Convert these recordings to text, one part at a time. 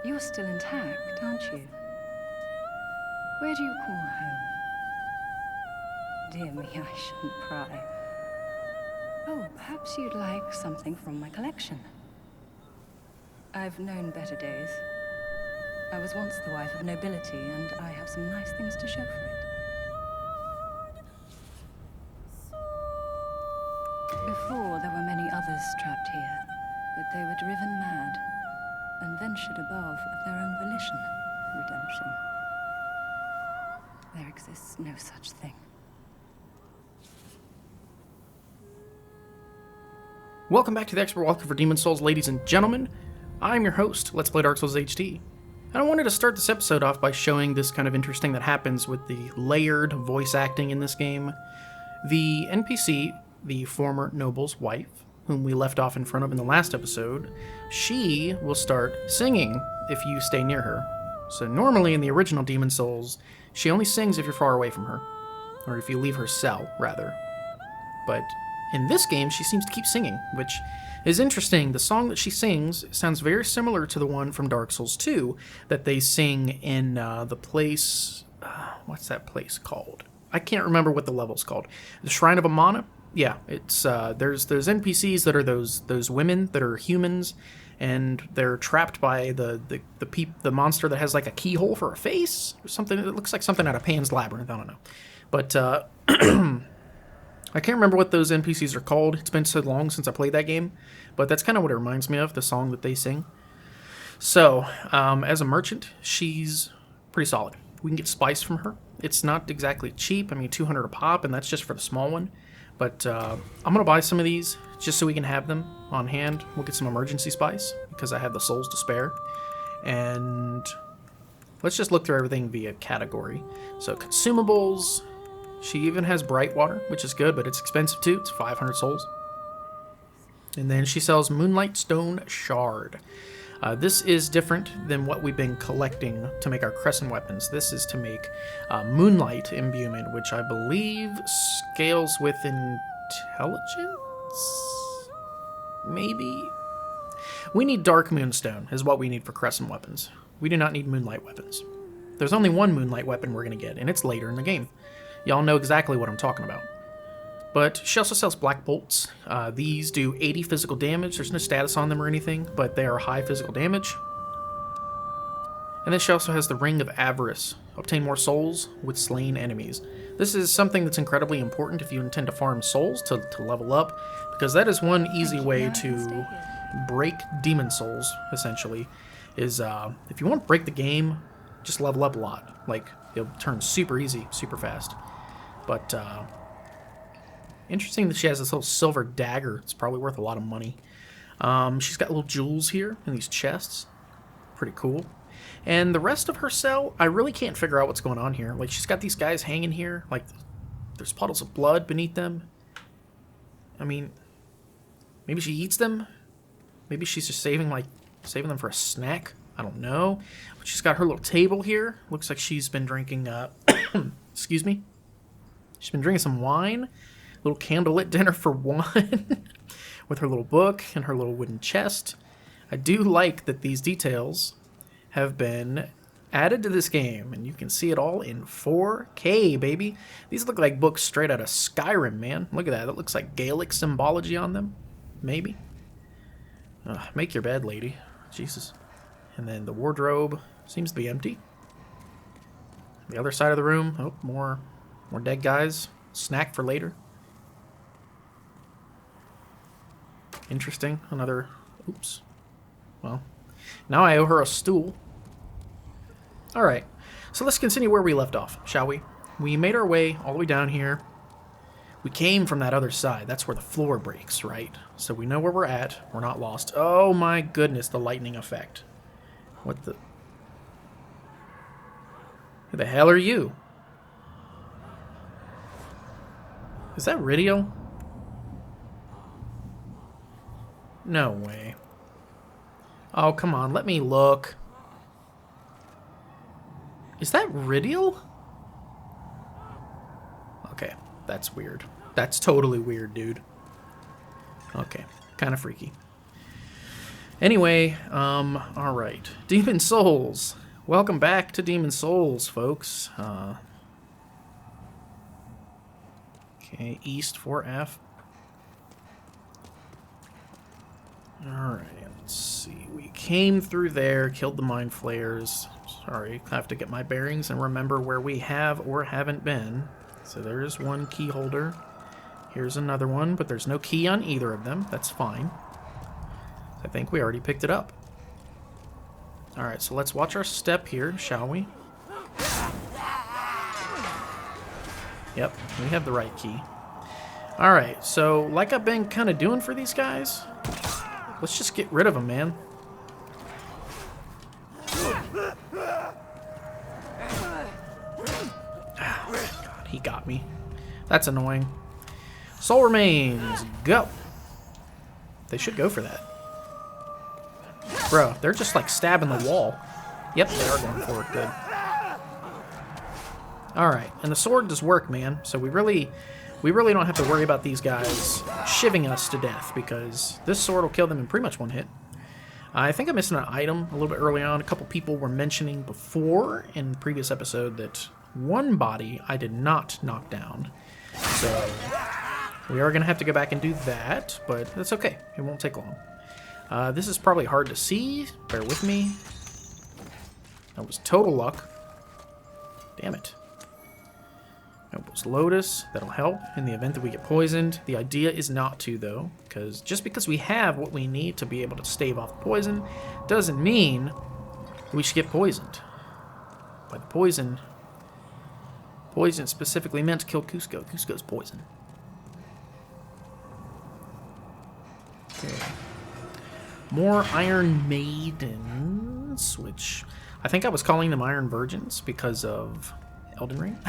You're still intact, aren't you? Where do you call home? Dear me, I shouldn't pry. Oh, perhaps you'd like something from my collection. I've known better days. I was once the wife of nobility, and I have some nice things to show for it. Before, there were many others trapped here, but they were driven mad and ventured above of their own volition. Redemption. There exists no such thing. Welcome back to the Expert Walkthrough for Demon's Souls, ladies and gentlemen. I'm your host, Let's Play Dark Souls HD. And I wanted to start this episode off by showing this kind of interesting that happens with the layered voice acting in this game. The NPC, the former noble's wife, whom we left off in front of in the last episode, she will start singing if you stay near her. So normally in the original Demon's Souls, she only sings if you're far away from her, or if you leave her cell, rather. But in this game, she seems to keep singing, which is interesting. The song that she sings sounds very similar to the one from Dark Souls 2 that they sing in the place... what's that place called? I can't remember what the level's called. The Shrine of Amana? Yeah, it's there's NPCs that are those women that are humans, and they're trapped by the monster that has like a keyhole for a face or something. It looks like something out of Pan's Labyrinth. I don't know, but I can't remember what those NPCs are called. It's been so long since I played that game, but that's kind of what it reminds me of, the song that they sing. So, as a merchant, she's pretty solid. We can get spice from her. It's not exactly cheap. I mean, 200 a pop, and that's just for the small one. But I'm going to buy some of these just so we can have them on hand. We'll get some emergency spice because I have the souls to spare. And let's just look through everything via category. So, consumables... She even has bright water, which is good, but it's expensive too. It's 500 souls. And then she sells Moonlight Stone Shard. This is different than what we've been collecting to make our Crescent weapons. This is to make Moonlight Imbuement, which I believe scales with intelligence? Maybe? We need Dark Moonstone is what we need for Crescent weapons. We do not need Moonlight weapons. There's only one Moonlight weapon we're going to get, and it's later in the game. Y'all know exactly what I'm talking about. But she also sells Black Bolts. These do 80 physical damage. There's no status on them or anything, but they are high physical damage. And then she also has the Ring of Avarice. Obtain more souls with slain enemies. This is something that's incredibly important if you intend to farm souls to level up, because that is one easy way to break demon souls, essentially, is if you want to break the game, just level up a lot. Like, it'll turn super easy, super fast. But, interesting that she has this little silver dagger. It's probably worth a lot of money. She's got little jewels here in these chests. Pretty cool. And the rest of her cell, I really can't figure out what's going on here. Like, she's got these guys hanging here. Like, there's puddles of blood beneath them. I mean, maybe she eats them? Maybe she's just saving them for a snack? I don't know. But she's got her little table here. Looks like she's been drinking, excuse me. She's been drinking some wine. Little candlelit dinner for one. With her little book and her little wooden chest. I do like that these details have been added to this game. And you can see it all in 4K, baby. These look like books straight out of Skyrim, man. Look at that. That looks like Gaelic symbology on them. Maybe. Make your bed, lady. Jesus. And then the wardrobe seems to be empty. The other side of the room, oh, more dead guys. Snack for later. Interesting. Another, oops. Well, now I owe her a stool. Alright, so let's continue where we left off, shall we? We made our way all the way down here. We came from that other side. That's where the floor breaks, right? So we know where we're at. We're not lost. Oh my goodness, the lightning effect. What the... Who the hell are you? Is that Rydell? No way. Oh, come on, let me look. Is that Rydell? Okay, that's weird. That's totally weird, dude. Okay, kind of freaky. Anyway, alright. Demon Souls. Welcome back to Demon Souls, folks. Okay, east for F. Alright, let's see. We came through there, killed the Mind Flayers. Sorry, I have to get my bearings and remember where we have or haven't been. So there's one key holder. Here's another one, but there's no key on either of them. That's fine. I think we already picked it up. Alright, so let's watch our step here, shall we? Yep, we have the right key. Alright, so like I've been kind of doing for these guys, let's just get rid of them, man. Oh, God, he got me. That's annoying. Soul remains, go. They should go for that. Bro, they're just like stabbing the wall. Yep, they are going for it. Good. Alright, and the sword does work, man. So we really don't have to worry about these guys shivving us to death, because this sword will kill them in pretty much one hit. I think I'm missing an item a little bit early on. A couple people were mentioning before in the previous episode that one body I did not knock down. So we are going to have to go back and do that, but that's okay. It won't take long. This is probably hard to see. Bear with me. That was total luck. Damn it. That was Lotus. That'll help in the event that we get poisoned. The idea is not to, though, because just because we have what we need to be able to stave off poison doesn't mean we should get poisoned. By the poison specifically meant to kill Cusco. Cusco's poison. Okay. More Iron Maidens, which I think I was calling them Iron Virgins because of Elden Ring.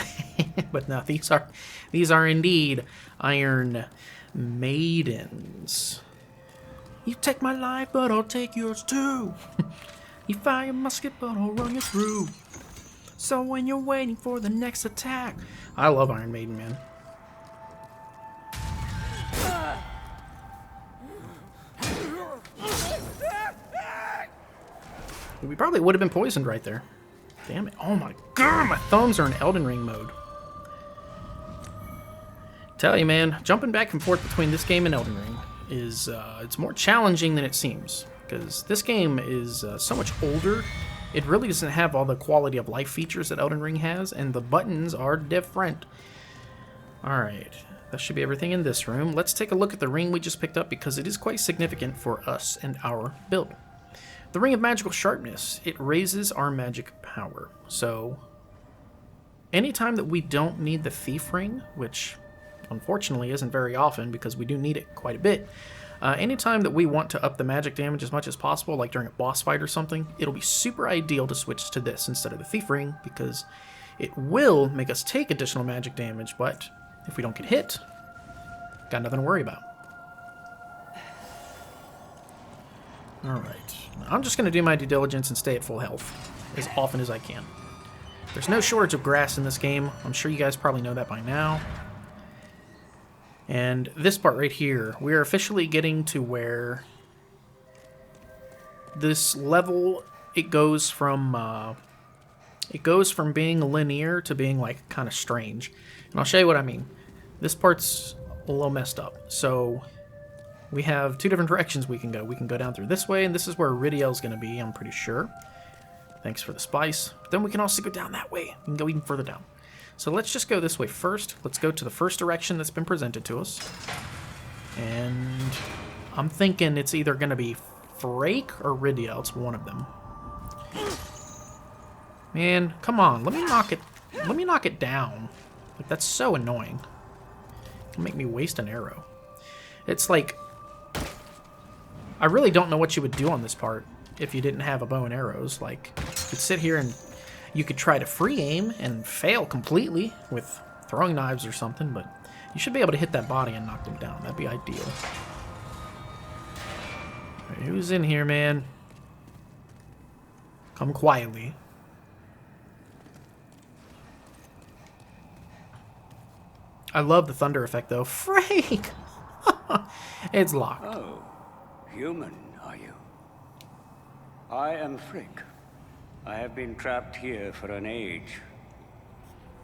But no, these are indeed Iron Maidens. You take my life, but I'll take yours too. You fire a musket, but I'll run you through. So when you're waiting for the next attack. I love Iron Maiden, man. We probably would have been poisoned right there. Damn it. Oh my god, my thumbs are in Elden Ring mode. Tell you, man, jumping back and forth between this game and Elden Ring is, it's more challenging than it seems. Because this game is so much older, it really doesn't have all the quality of life features that Elden Ring has, and the buttons are different. Alright, that should be everything in this room. Let's take a look at the ring we just picked up, because it is quite significant for us and our build. The Ring of Magical Sharpness, it raises our magic power. So, anytime that we don't need the Thief Ring, which unfortunately isn't very often because we do need it quite a bit, anytime that we want to up the magic damage as much as possible, like during a boss fight or something, it'll be super ideal to switch to this instead of the Thief Ring, because it will make us take additional magic damage, but if we don't get hit, got nothing to worry about. Alright, I'm just going to do my due diligence and stay at full health as often as I can. There's no shortage of grass in this game. I'm sure you guys probably know that by now. And this part right here, we're officially getting to where this level, it goes from being linear to being like kind of strange. And I'll show you what I mean. This part's a little messed up. So we have two different directions we can go. We can go down through this way, and this is where Rydell's going to be, I'm pretty sure. Thanks for the spice. But then we can also go down that way. We can go even further down. So let's just go this way first. Let's go to the first direction that's been presented to us. And I'm thinking it's either going to be Freke or Rydell. It's one of them. Man, come on. Let me knock it down. Like, that's so annoying. It'll make me waste an arrow. It's like, I really don't know what you would do on this part if you didn't have a bow and arrows. Like, you could sit here and you could try to free aim and fail completely with throwing knives or something, but you should be able to hit that body and knock them down. That'd be ideal. All right, who's in here, man? Come quietly. I love the thunder effect, though. Freke! It's locked. Oh, human, are you? I am Freke. I have been trapped here for an age.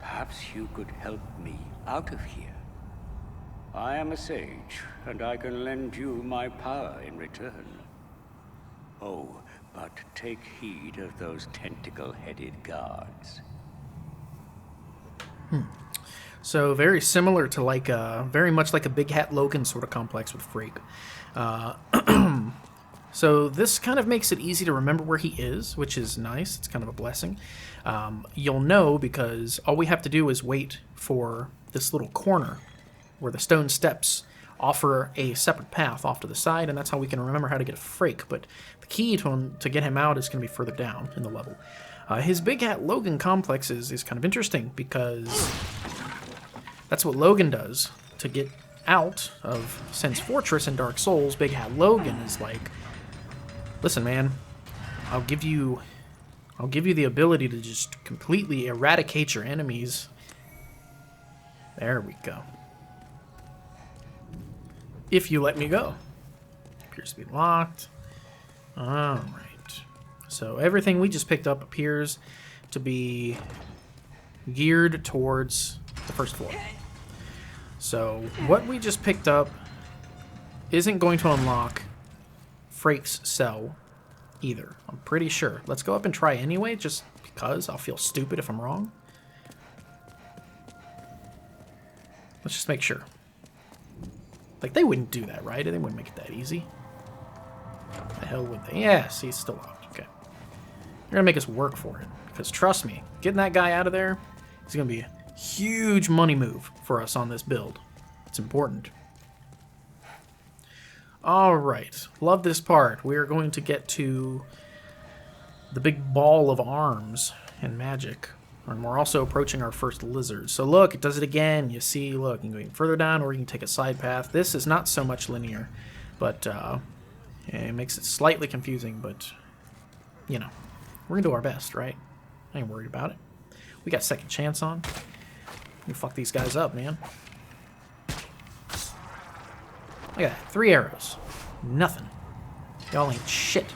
Perhaps you could help me out of here. I am a sage, and I can lend you my power in return. Oh, but take heed of those tentacle-headed guards. So very similar to like very much like a Big Hat Logan sort of complex with Freke. So this kind of makes it easy to remember where he is, which is nice. It's kind of a blessing. You'll know because all we have to do is wait for this little corner where the stone steps offer a separate path off to the side, and that's how we can remember how to get Freke. But the key to get him out is going to be further down in the level. His Big Hat Logan complex is kind of interesting because that's what Logan does to get out of Sen's Fortress in Dark Souls. Big Hat Logan is like, listen, man, I'll give you the ability to just completely eradicate your enemies. There we go. If you let me go. Appears to be locked. Alright. So everything we just picked up appears to be geared towards the first floor. So what we just picked up isn't going to unlock Freke's cell either. I'm pretty sure. Let's go up and try anyway, just because I'll feel stupid if I'm wrong. Let's just make sure. Like, they wouldn't do that, right? They wouldn't make it that easy. The hell would they? Yes, he's still locked. Okay. They're gonna make us work for it. Because trust me, getting that guy out of there is gonna be a huge money move for us on this build. It's important. Alright. Love this part. We are going to get to the big ball of arms and magic. And we're also approaching our first lizard. So look, it does it again. You see, look, you can go even further down or you can take a side path. This is not so much linear, but it makes it slightly confusing, but, you know, we're going to do our best, right? I ain't worried about it. We got second chance on. We fuck these guys up, man. Look at that. 3 arrows. Nothing. Y'all ain't shit.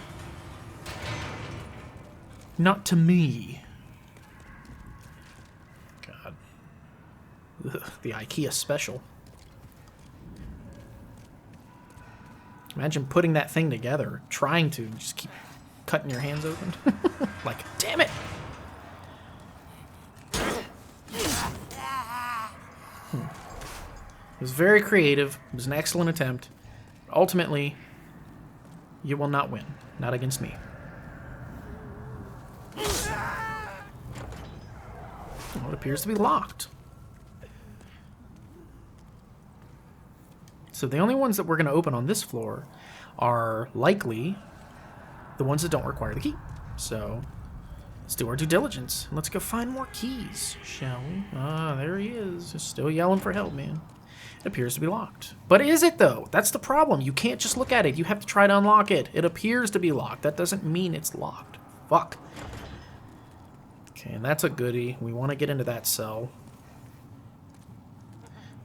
Not to me. God. Ugh, the IKEA special. Imagine putting that thing together, trying to just keep cutting your hands open. Like, damn it! It was very creative. It was an excellent attempt. Ultimately, you will not win. Not against me. Well, it appears to be locked. So the only ones that we're going to open on this floor are likely the ones that don't require the key. So let's do our due diligence. Let's go find more keys, shall we? Ah, there he is. Just still yelling for help, man. It appears to be locked. But is it, though? That's the problem. You can't just look at it. You have to try to unlock it. It appears to be locked. That doesn't mean it's locked. Fuck. Okay, and that's a goodie. We want to get into that cell.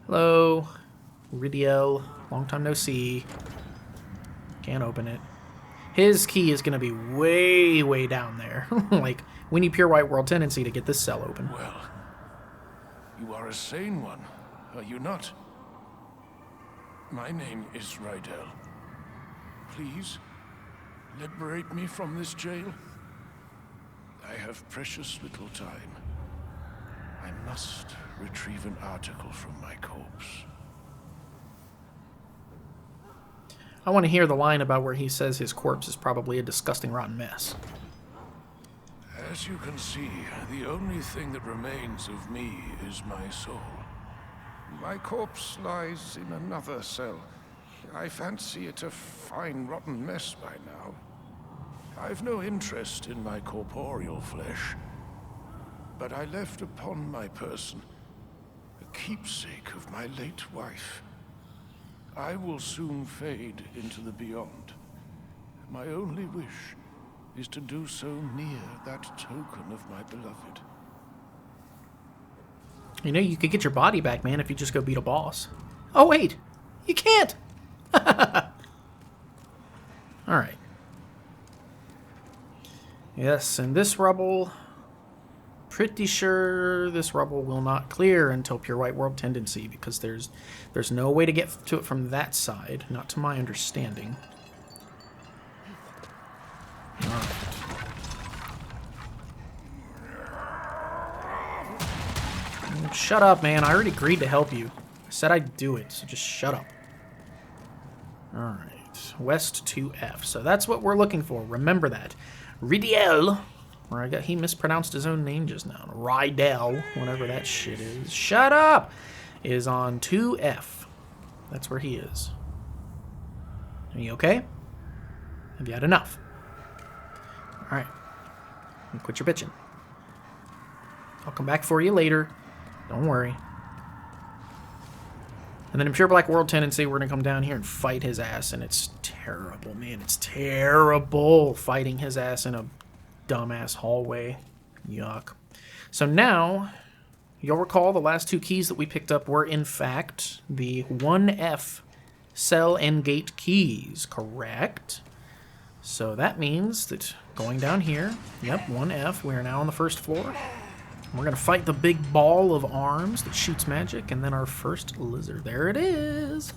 Hello, Rydell. Long time no see. Can't open it. His key is going to be way, way down there. Like, we need pure white world tendency to get this cell open. Well, you are a sane one, are you not? My name is Rydell. Please, liberate me from this jail. I have precious little time. I must retrieve an article from my corpse. I want to hear the line about where he says his corpse is probably a disgusting, rotten mess. As you can see, the only thing that remains of me is my soul. My corpse lies in another cell. I fancy it a fine, rotten mess by now. I've no interest in my corporeal flesh, but I left upon my person a keepsake of my late wife. I will soon fade into the beyond. My only wish is to do so near that token of my beloved. You know, you could get your body back, man, if you just go beat a boss. Oh, wait! You can't! Alright. Yes, and this rubble, pretty sure this rubble will not clear until Pure White World Tendency, because there's no way to get to it from that side, not to my understanding. Alright. Shut up, man. I already agreed to help you. I said I'd do it, so just shut up. Alright. West to F. So that's what we're looking for. Remember that. Rydell, or he mispronounced his own name just now. Rydell, whatever that shit is. Shut up! Is on 2F. That's where he is. Are you okay? Have you had enough? Alright. Quit your bitching. I'll come back for you later. Don't worry. And then in Pure Black World Tendency, we're going to come down here and fight his ass, and it's terrible, man. It's terrible fighting his ass in a dumbass hallway. Yuck. So now, you'll recall the last two keys that we picked up were, in fact, the 1F cell and gate keys, correct? So that means that going down here, yep, 1F, we are now on the first floor. We're going to fight the big ball of arms that shoots magic, and then our first lizard. There it is!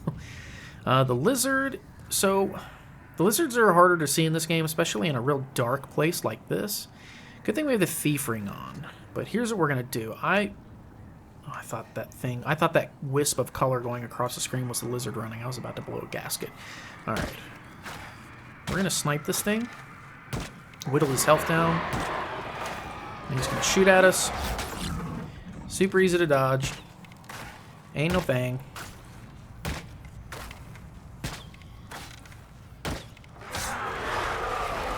The lizard... So, the lizards are harder to see in this game, especially in a real dark place like this. Good thing we have the thief ring on. But here's what we're going to do. I thought that wisp of color going across the screen was the lizard running. I was about to blow a gasket. Alright. We're going to snipe this thing. Whittle his health down. And he's going to shoot at us. Super easy to dodge. Ain't no thing.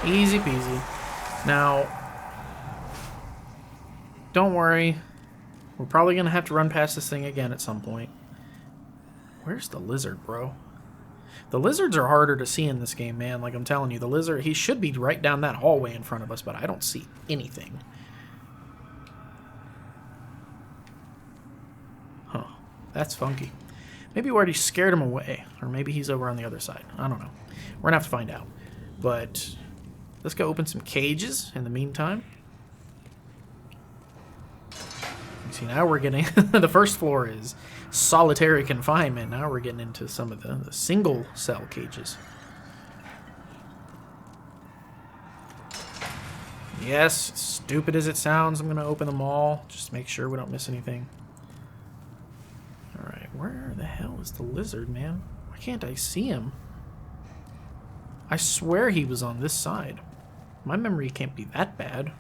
Easy peasy. Now, don't worry. We're probably going to have to run past this thing again at some point. Where's the lizard, bro? The lizards are harder to see in this game, man. Like I'm telling you, the lizard, he should be right down that hallway in front of us, but I don't see anything. Huh. That's funky. Maybe we already scared him away, or maybe he's over on the other side. I don't know. We're gonna have to find out. But let's go open some cages in the meantime. See, now we're getting... the first floor is solitary confinement. Now we're getting into some of the single cell cages. Yes, stupid as it sounds, I'm going to open them all. Just to make sure we don't miss anything. Alright, where the hell is the lizard, man? Why can't I see him? I swear he was on this side. My memory can't be that bad.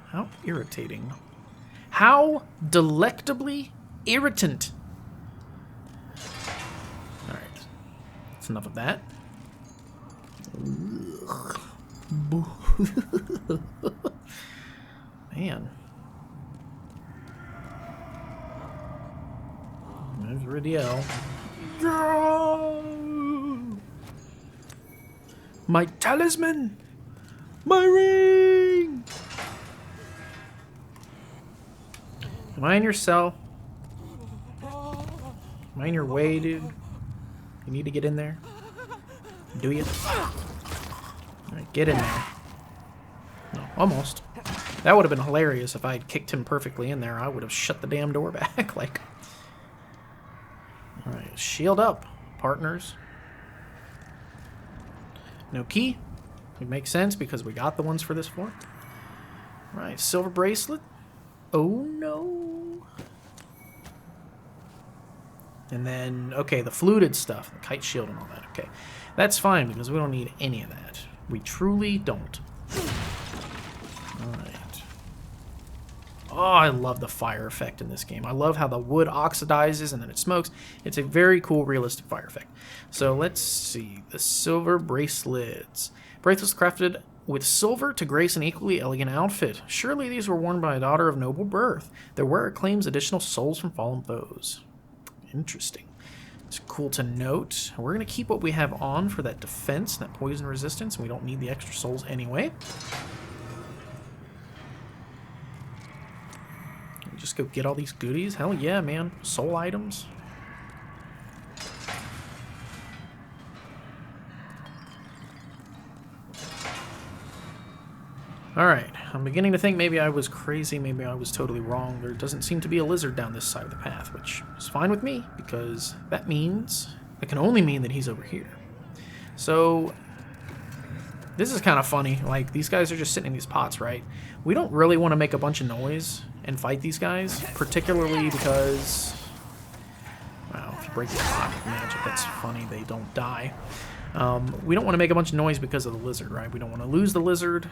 How irritating. How delectably irritant. Alright. That's enough of that. Man. There's Rydell. My talisman! My ring! Am I in your cell? Am I in your way, dude? You need to get in there? Do you? Alright, get in there. No, almost. That would have been hilarious if I had kicked him perfectly in there. I would have shut the damn door back. Like. Alright, shield up, partners. No key. It makes sense because we got the ones for this floor. Right, silver bracelet. Oh no. And then, okay, the fluted stuff, the kite shield and all that. Okay, that's fine because we don't need any of that. We truly don't. Alright. Oh, I love the fire effect in this game. I love how the wood oxidizes and then it smokes. It's a very cool, realistic fire effect. So let's see. The silver bracelets. Bracelets crafted with silver to grace an equally elegant outfit. Surely these were worn by a daughter of noble birth. Their wearer claims additional souls from fallen foes. Interesting. It's cool to note. We're going to keep what we have on for that defense, that poison resistance. We don't need the extra souls anyway. Just go get all these goodies. Hell yeah, man. Soul items. Alright, I'm beginning to think maybe I was crazy, maybe I was totally wrong. There doesn't seem to be a lizard down this side of the path, which is fine with me, because that can only mean that he's over here. So, this is kind of funny. Like, these guys are just sitting in these pots, right? We don't really want to make a bunch of noise and fight these guys, particularly because, well, if you break the pot with magic, that's funny, they don't die. We don't want to make a bunch of noise because of the lizard, right? We don't want to lose the lizard.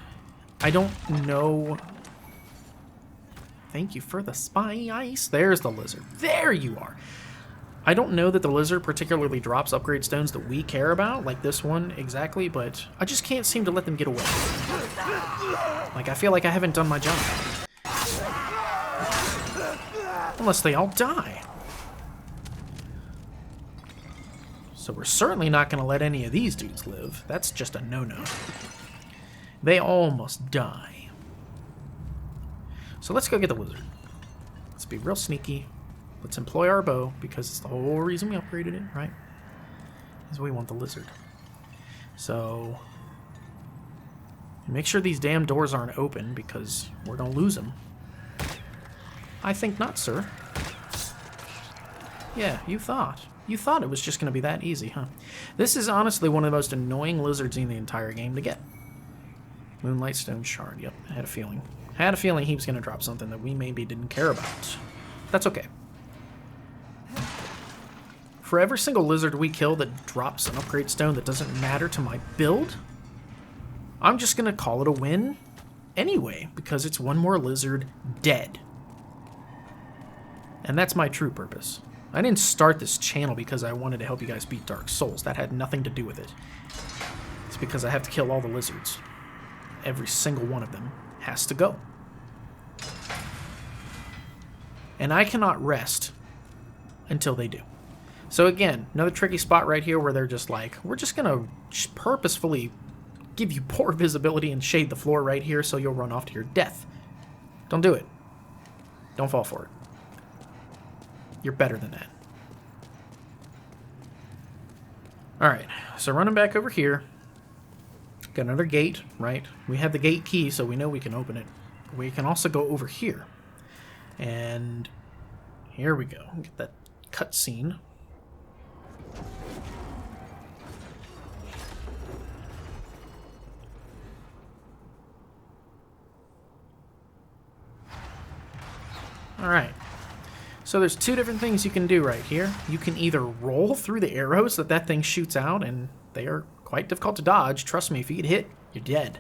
I don't know. Thank you for the spice. There's the lizard. There you are. I don't know that the lizard particularly drops upgrade stones that we care about, like this one exactly, but I just can't seem to let them get away. Like, I feel like I haven't done my job. Unless they all die. So we're certainly not going to let any of these dudes live. That's just a no-no. They all must die. So let's go get the wizard. Let's be real sneaky. Let's employ our bow, because it's the whole reason we upgraded it, right? Is we want the lizard. So make sure these damn doors aren't open, because we're going to lose them. I think not, sir. Yeah, you thought. You thought it was just going to be that easy, huh? This is honestly one of the most annoying lizards in the entire game to get. Moonlight Stone Shard. Yep, I had a feeling. I had a feeling he was going to drop something that we maybe didn't care about. That's okay. For every single lizard we kill that drops an upgrade stone that doesn't matter to my build, I'm just going to call it a win anyway, because it's one more lizard dead. And that's my true purpose. I didn't start this channel because I wanted to help you guys beat Dark Souls. That had nothing to do with it. It's because I have to kill all the lizards. Every single one of them has to go. And I cannot rest until they do. So again, another tricky spot right here where they're just like, we're just going to purposefully give you poor visibility and shade the floor right here so you'll run off to your death. Don't do it. Don't fall for it. You're better than that. Alright, so running back over here. Got another gate, right? We have the gate key, so we know we can open it. We can also go over here. And here we go. Get that cutscene. Alright. So there's two different things you can do right here. You can either roll through the arrows that thing shoots out, and they are quite difficult to dodge. Trust me, if you get hit, you're dead.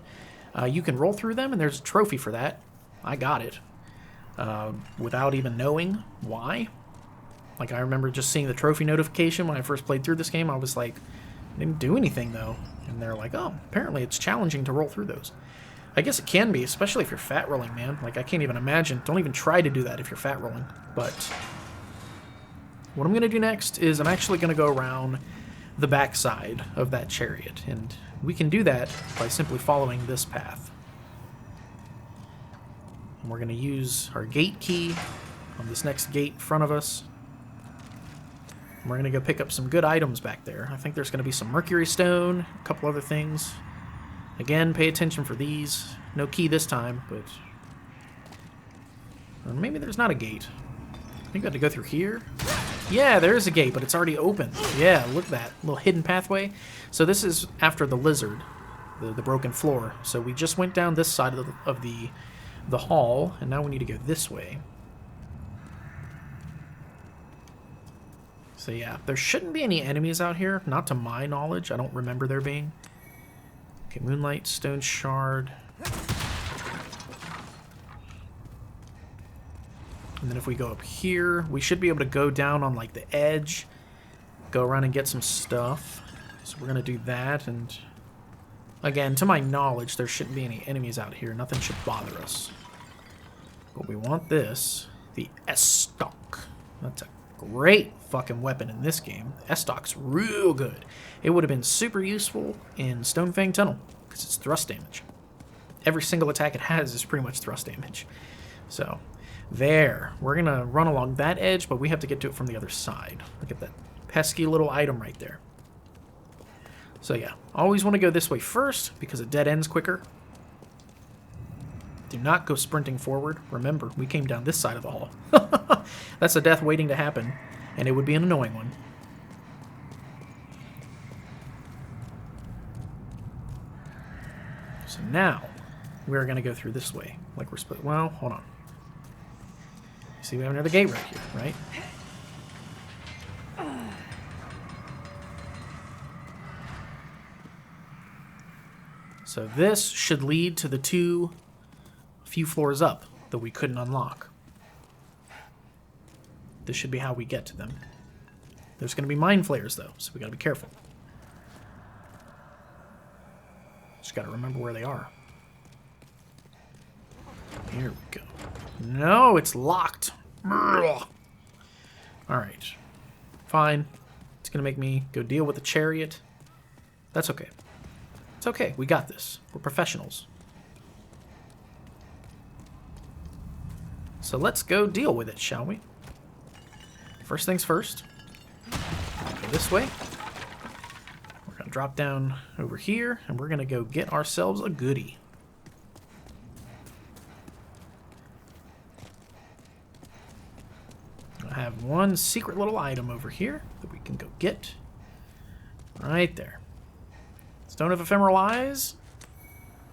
You can roll through them, and there's a trophy for that. I got it. Without even knowing why. Like, I remember just seeing the trophy notification when I first played through this game. I was like, I didn't do anything, though. And they're like, oh, apparently it's challenging to roll through those. I guess it can be, especially if you're fat rolling, man. Like, I can't even imagine. Don't even try to do that if you're fat rolling. But what I'm going to do next is I'm actually going to go around the backside of that chariot. And we can do that by simply following this path. And we're going to use our gate key on this next gate in front of us. And we're going to go pick up some good items back there. I think there's going to be some mercury stone, a couple other things. Again, pay attention for these. No key this time, but or maybe there's not a gate. I think I have to go through here. Yeah, there is a gate, but it's already open. Yeah, look at that little hidden pathway. So this is after the lizard, the broken floor. So we just went down this side of the hall, and now we need to go this way. So yeah, there shouldn't be any enemies out here, not to my knowledge. I don't remember there being. Okay, Moonlight Stone Shard. And then if we go up here, we should be able to go down on like the edge, go around and get some stuff. So we're going to do that. And again, to my knowledge, there shouldn't be any enemies out here. Nothing should bother us. But we want this, the S-Stock. That's a great fucking weapon in this game. The S-Stock's real good. It would have been super useful in Stonefang Tunnel because it's thrust damage. Every single attack it has is pretty much thrust damage. So, there. We're going to run along that edge, but we have to get to it from the other side. Look at that pesky little item right there. So yeah, always want to go this way first because it dead ends quicker. Do not go sprinting forward. Remember, we came down this side of the hall. That's a death waiting to happen, and it would be an annoying one. So now, we're going to go through this way. Like we're supposed... Well, hold on. See, we have another gate right here, right? So this should lead to the two few floors up that we couldn't unlock. This should be how we get to them. There's going to be Mind Flayers, though, so we got to be careful. Just got to remember where they are. Here we go. No, it's locked. Alright. Fine. It's going to make me go deal with the chariot. That's okay. It's okay. We got this. We're professionals. So let's go deal with it, shall we? First things first. Go this way. We're going to drop down over here, and we're going to go get ourselves a goodie. I have one secret little item over here that we can go get. Right there. Stone of Ephemeral Eyes?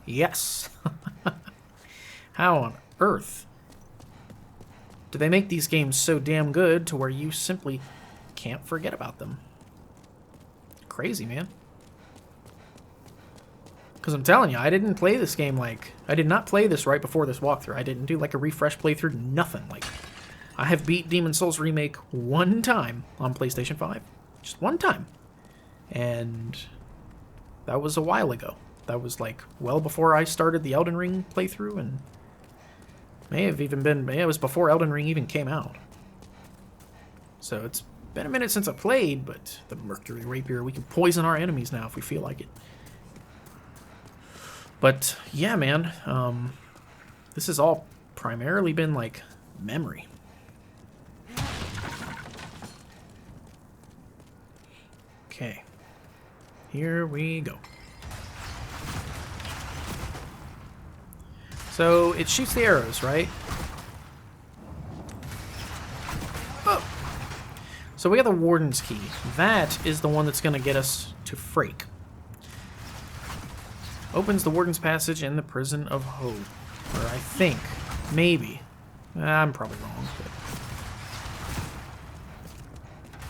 Yes. How on earth do they make these games so damn good to where you simply can't forget about them? Crazy, man. Because I'm telling you, I didn't play this game like... I did not play this right before this walkthrough. I didn't do like a refresh playthrough, nothing. Like, I have beat Demon's Souls Remake one time on PlayStation 5. Just one time. And that was a while ago. That was like well before I started the Elden Ring playthrough, and may have even been, it was before Elden Ring even came out. So it's been a minute since I played, but the Mercury Rapier, we can poison our enemies now if we feel like it. But yeah, man, this has all primarily been like memory. Okay, here we go. So it shoots the arrows, right? Oh. So we got the warden's key. That is the one that's going to get us to Freke. Opens the warden's passage in the prison of Hope. Or I think, maybe. I'm probably wrong. But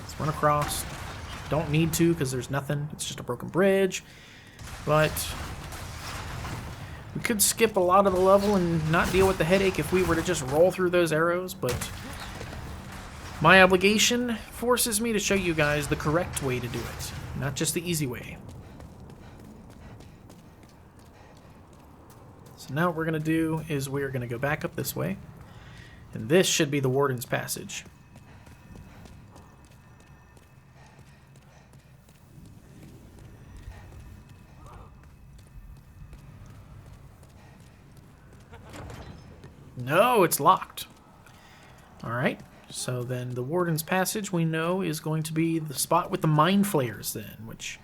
let's run across. Don't need to because there's nothing. It's just a broken bridge. But we could skip a lot of the level and not deal with the headache if we were to just roll through those arrows, but my obligation forces me to show you guys the correct way to do it, not just the easy way. So now what we're going to do is we're going to go back up this way, and this should be the warden's passage. No, it's locked. Alright, so then the warden's passage we know is going to be the spot with the Mind Flayers then, which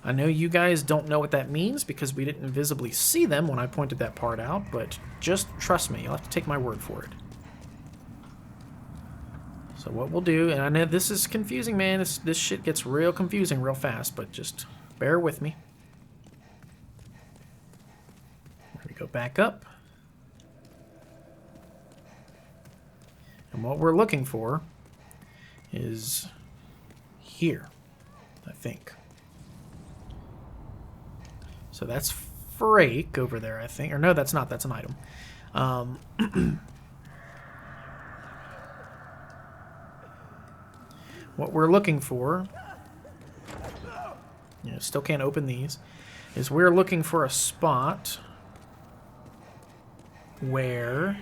I know you guys don't know what that means because we didn't visibly see them when I pointed that part out, but just trust me, you'll have to take my word for it. So what we'll do, and I know this is confusing, man, this shit gets real confusing real fast, but just bear with me. We're going to go back up. And what we're looking for is here, I think. So that's Freke over there, I think. Or no, that's not. That's an item. What we're looking for, you know, still can't open these, is we're looking for a spot where...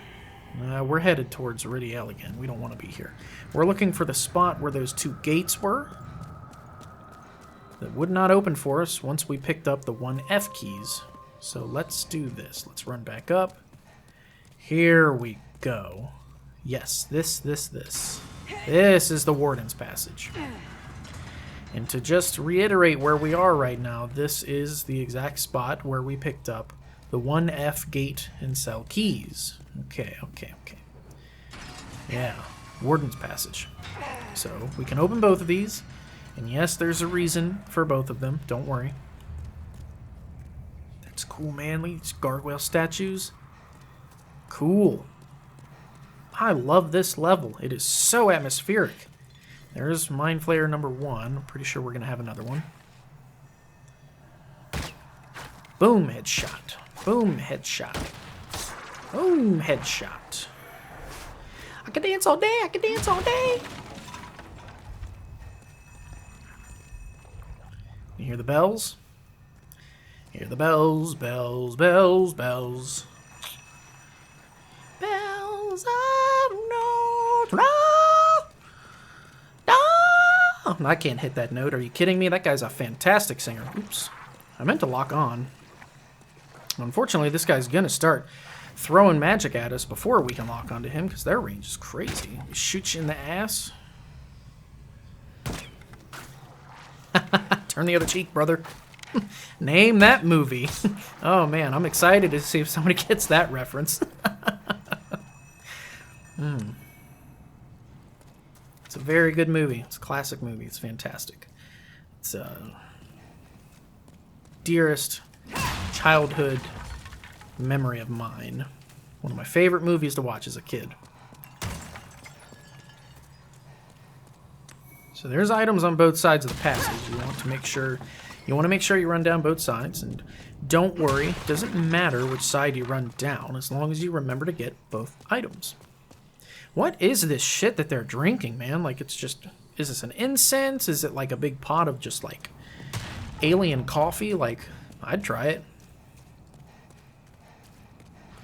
we're headed towards Rydell again. We don't want to be here. We're looking for the spot where those two gates were that would not open for us once we picked up the 1F keys. So let's do this. Let's run back up. Here we go. Yes, this. This is the warden's passage. And to just reiterate where we are right now, this is the exact spot where we picked up The 1F gate and cell keys. Okay. Yeah, Warden's Passage. So we can open both of these. And yes, there's a reason for both of them. Don't worry. That's cool, man. These gargoyle statues. Cool. I love this level. It is so atmospheric. There's Mind Flayer number 1. I'm pretty sure we're going to have another one. Boom, headshot. Boom, headshot. Boom, headshot. I can dance all day. I can dance all day. You hear the bells? Hear the bells, bells, bells, bells. Bells of Notre Dame. I can't hit that note. Are you kidding me? That guy's a fantastic singer. Oops. I meant to lock on. Unfortunately, this guy's going to start throwing magic at us before we can lock onto him because their range is crazy. He shoots you in the ass. Turn the other cheek, brother. Name that movie. Oh, man, I'm excited to see if somebody gets that reference. It's a very good movie. It's a classic movie. It's fantastic. It's dearest childhood memory of mine. One of my favorite movies to watch as a kid. So there's items on both sides of the passage. You want to make sure you run down both sides, and don't worry, it doesn't matter which side you run down as long as you remember to get both items. What is this shit that they're drinking, man? Like, it's just, is this an incense? Is it like a big pot of just like alien coffee? Like, I'd try it.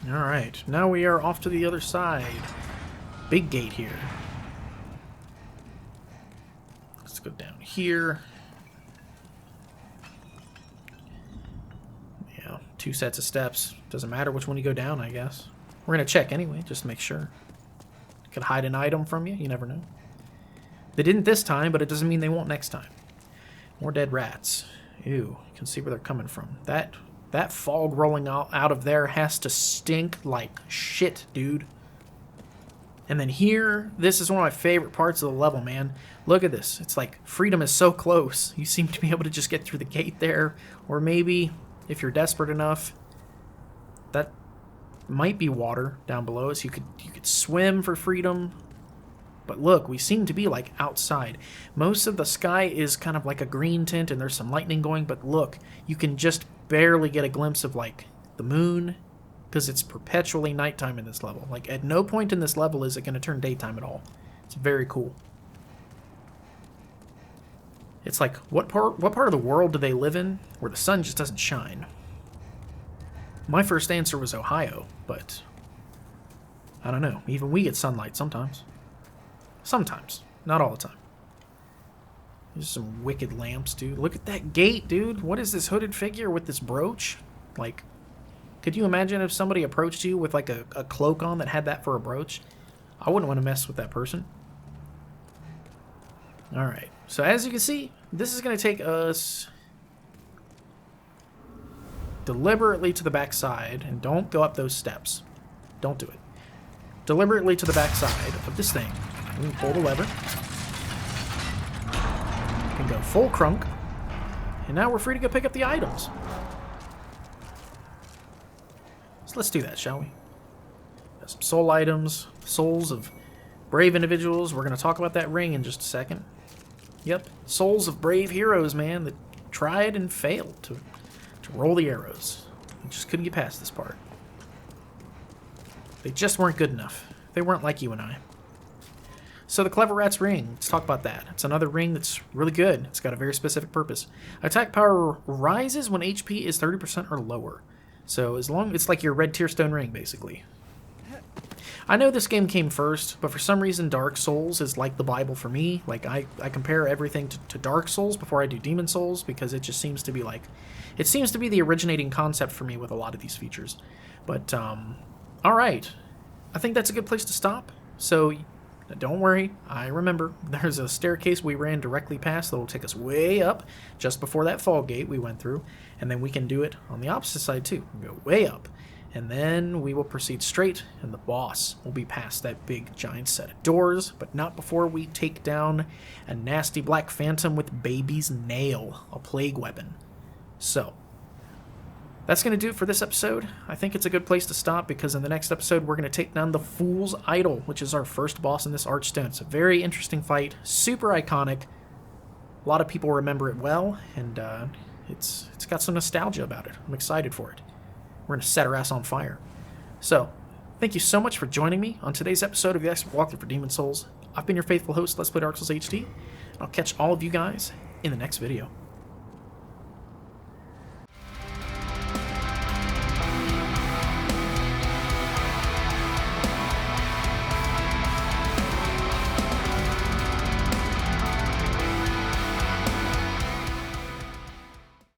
Alright, now we are off to the other side. Big gate here. Let's go down here. Yeah, 2 sets of steps. Doesn't matter which one you go down, I guess. We're going to check anyway, just to make sure. Could hide an item from you, you never know. They didn't this time, but it doesn't mean they won't next time. More dead rats. Ew, you can see where they're coming from. That fog rolling out of there has to stink like shit, dude. And then here, this is one of my favorite parts of the level, man. Look at this. It's like freedom is so close. You seem to be able to just get through the gate there. Or maybe, if you're desperate enough, that might be water down below us. You could swim for freedom. But look, we seem to be like outside. Most of the sky is kind of like a green tint and there's some lightning going, but look, you can just barely get a glimpse of like the moon because it's perpetually nighttime in this level. Like at no point in this level is it going to turn daytime at all. It's very cool. It's like, what part of the world do they live in where the sun just doesn't shine? My first answer was Ohio, but I don't know. Even we get sunlight sometimes. Sometimes. Not all the time. There's some wicked lamps, dude. Look at that gate, dude. What is this hooded figure with this brooch? Like, could you imagine if somebody approached you with like a cloak on that had that for a brooch? I wouldn't want to mess with that person. Alright. So as you can see, this is going to take us deliberately to the back side. And don't go up those steps. Don't do it. Deliberately to the back side of this thing. We can pull the lever. We can go full crunk. And now we're free to go pick up the items. So let's do that, shall we? Got some soul items. Souls of brave individuals. We're going to talk about that ring in just a second. Yep. Souls of brave heroes, man, that tried and failed to roll the arrows. They just couldn't get past this part. They just weren't good enough. They weren't like you and I. So the Clever Rat's ring, let's talk about that. It's another ring that's really good. It's got a very specific purpose. Attack power rises when HP is 30% or lower. So as long, it's like your red tearstone ring, basically. I know this game came first, but for some reason Dark Souls is like the Bible for me. Like I compare everything to Dark Souls before I do Demon Souls because it just seems to be like, it seems to be the originating concept for me with a lot of these features. But, alright. I think that's a good place to stop. So, Now, don't worry, I remember. There's a staircase we ran directly past that will take us way up, just before that fall gate we went through, and then we can do it on the opposite side too. We go way up, and then we will proceed straight, and the boss will be past that big giant set of doors, but not before we take down a nasty black phantom with baby's nail, a plague weapon. So, that's going to do it for this episode. I think it's a good place to stop because in the next episode we're going to take down the Fool's Idol, which is our first boss in this Archstone. It's a very interesting fight, super iconic. A lot of people remember it well, and it's got some nostalgia about it. I'm excited for it. We're going to set our ass on fire. So, thank you so much for joining me on today's episode of the Expert Walkthrough for Demon's Souls. I've been your faithful host, Let's Play Dark Souls HD, and I'll catch all of you guys in the next video.